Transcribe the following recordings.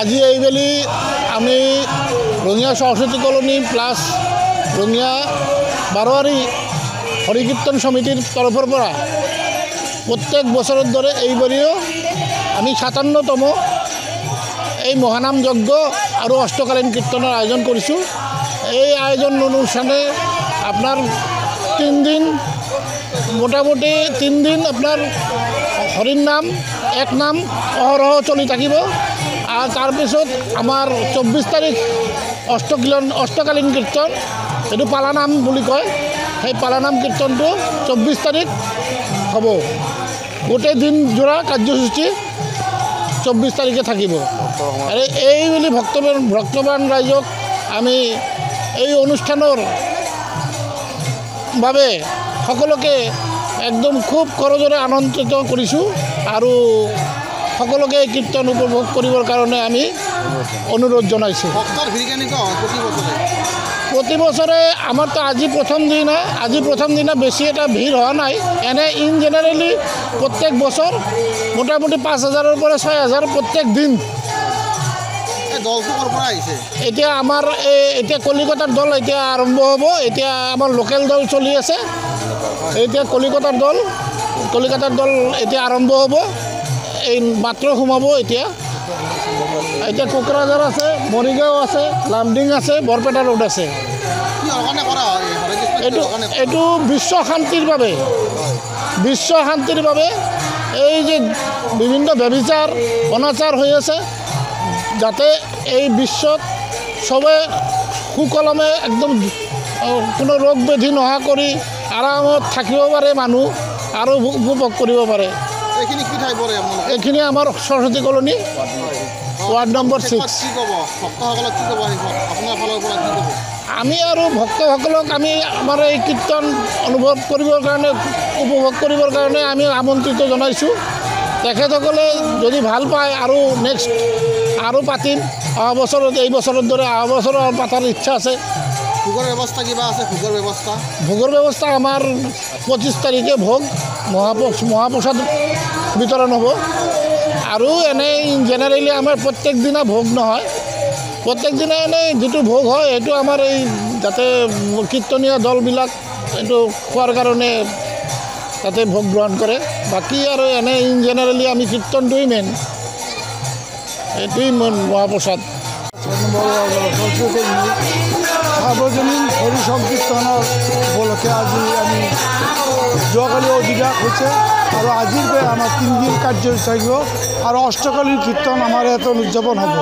আজি এইবেলি আমি ৰঙিয়া সৰস্বতী কলোনি প্লাস ৰঙিয়া বাৰোয়াৰি হৰিকীৰ্তন সমিতিৰ তৰফেৰ পৰা প্রত্যেক বছরের ধরে এইবারেও আমি ৫৭তম এই মহানাম যজ্ঞ আর অষ্টকালীন কীর্তনের আয়োজন করেছি। এই আয়োজন অনুষ্ঠানে আপনার ৩ দিন মোটামুটি ৩ দিন আপনার হরির নাম এক নাম অহরহ চলি থাকিব। আর তাৰপিছত আমার ২৪ তারিখ অষ্টকালীন কীর্তন, এইটো পালানাম বুলি কয়। সেই পালানাম কীর্তনটো ২৪ তারিখ হ'ব। গোটেই দিন জোড়া কার্যসূচী ২৪ তারিখে থাকিব। আৰু এইবুলি ভক্তবান ৰাইজক আমি এই অনুষ্ঠানৰ বাবে সকলোকে একদম খুব কৰজোৰে আনন্দিত কৰিছোঁ আৰু সকলোকে কীৰ্তন উপভোগ কৰিবৰ কাৰণে আমি অনুৰোধ জনাইছোঁ। প্রতি বছরে আমার তো আজি প্রথম দিনা বেশি এটা ভিড় হওয়া নাই। এনে ইন জেনারেলি প্রত্যেক বছর মোটামুটি ৫,০০০-ৰ পৰা ৬,০০০ প্ৰত্যেক দিন। এতিয়া আমাৰ এতিয়া কলিকতাৰ দল এতিয়া আৰম্ভ হ'ব। এতিয়া আমাৰ লোকেল দল চলি আছে। এতিয়া কলিকতাৰ দল এতিয়া আৰম্ভ হ'ব। এই মাত্ৰ সোমাব। এতিয়া কোকৰাঝাৰ আছে, মৰিগাঁও আছে, লামডিং আছে, বৰপেটা ৰোড আছে। এইটো বিশ্ব শান্তিৰ বাবে এই যে বিভিন্ন ব্যভিচাৰ অনাচাৰ হৈ আছে, যাতে এই বিশ্বত সবে সুকলমে একদম কোনো ৰোগ ব্যাধি নোহোৱা কৰি আৰামত থাকিব পাৰে মানুহ আৰু উপভোগ কৰিব পাৰে। এইখিনি আমাৰ সৰস্বতী কলোনী ওয়াৰ্ড নম্বৰ 6। আমি আৰু ভক্তসকলক আমি আমাৰ এই কীৰ্তন উপভোগ কৰিবৰ কাৰণে আমি আমন্ত্ৰিত জনাইছোঁ। তেখেতসকলে যদি ভাল পায় আৰু নেক্সট আৰু পাতিম। অহা বছৰত এই বছৰৰ দৰে অহা বছৰ পাতাৰ ইচ্ছা আছে। ভোগৰ ব্যৱস্থা কিবা আছে? ভোগৰ ব্যৱস্থা আমাৰ ২৫ তাৰিখে ভোগ মহাপ্ৰসাদ বিতৰণ হ'ব। আৰু এনেই জেনেৰেলি আমাৰ প্ৰত্যেক দিনা ভোগ নহয়। প্ৰত্যেক দিনা এনেই যিটো ভোগ হয় সেইটো আমাৰ এই যাতে কীৰ্তনীয় দলবিলাক এইটো খোৱাৰ কাৰণে তাতে ভোগ গ্ৰহণ কৰে। বাকী আৰু এনেই ইন জেনেৰেলি আমি কীৰ্তনটোৱেই মেইন, এইটোৱেই মহাপ্ৰসাদ। সাৰ্বজনীন হৰি সংকীৰ্তনৰ উপলক্ষে আজি আমি যোৱাকালি অধিৰাস হৈছে আৰু আজিৰ পৰা আমাৰ ৩ দিন কাৰ্যসূচী থাকিব আৰু অষ্টকালীন কীৰ্তন আমাৰ ইয়াত উদযাপন হ'ব।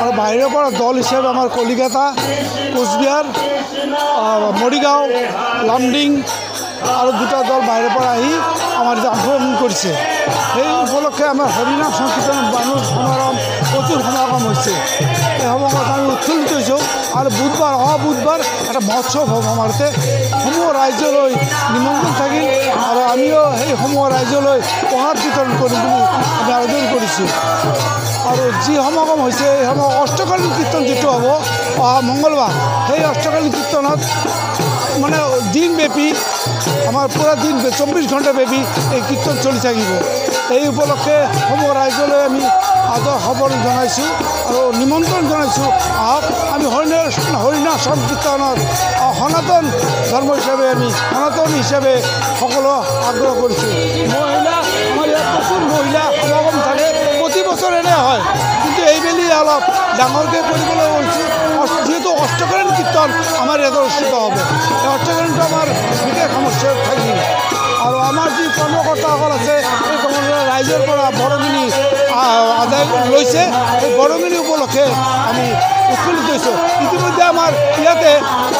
আৰু বাহিৰৰ পৰা দল হিচাপে আমাৰ কলিকতা, কোচবিহাৰ, মৰিগাঁও, লামডিং আৰু 2টা দল বাহিৰৰ পৰা আহি আমাৰ যে অংশগ্ৰহণ কৰিছে। সেই উপলক্ষে আমাৰ হৰিনাম সংকীৰ্তনৰ মানুহ সমাগম প্ৰচুৰ সমাগম হৈছে। এই সমাগমত আমি উৎফুল্লিত হৈছোঁ। আৰু অহা বুধবাৰ এটা মহোৎসৱ হ'ব আমাৰ ইয়াতে। সমূহ ৰাইজলৈ নিমন্ত্ৰণ থাকিল আৰু আমিও সেই সমূহ ৰাইজলৈ প্ৰসাদ বিতৰণ কৰিম বুলি আমি আবেদন কৰিছোঁ। আৰু যি সমাগম হৈছে এই অষ্টকালীন কীৰ্তন যিটো হ'ব অহা মংগলবাৰ, সেই অষ্টকালীন কীৰ্তনত মানে দিনব্যাপী আমাৰ পুৰা দিন ২৪ ঘণ্টা ব্যাপী এই কীৰ্তন চলি থাকিব। এই উপলক্ষে সমূহ ৰাইজলৈ আমি আদৰ খবৰ জনাইছোঁ আৰু নিমন্ত্ৰণ জনাইছোঁ। আহক, আমি হৰিনাম সংকীৰ্তনৰ সনাতন ধৰ্ম হিচাপে সনাতন হিচাপে সকলো আগ্ৰহ কৰিছোঁ। আমাৰ ইয়াত প্ৰচুৰ মহিলা সমাগম থাকে। প্ৰতি বছৰ এনে হয়, কিন্তু এইবেলি অলপ ডাঙৰকৈ কৰিবলৈ কৈছোঁ। যিহেতু অষ্টকালীন কীৰ্তন আমাৰ ইয়াত অনুষ্ঠিত হ'ব। এই অষ্টকালীনটো আমাৰ বিশেষ সমস্যা থাকিব। আৰু আমাৰ যি কৰ্মকৰ্তাসকল আছে এই কৰ্মকৰ্তা ৰাইজৰ পৰা বৰঙণি আদায় লৈছে। এই বৰঙণি উপলক্ষে আমি উৎফুল্লিত হৈছোঁ। ইতিমধ্যে আমাৰ ইয়াতে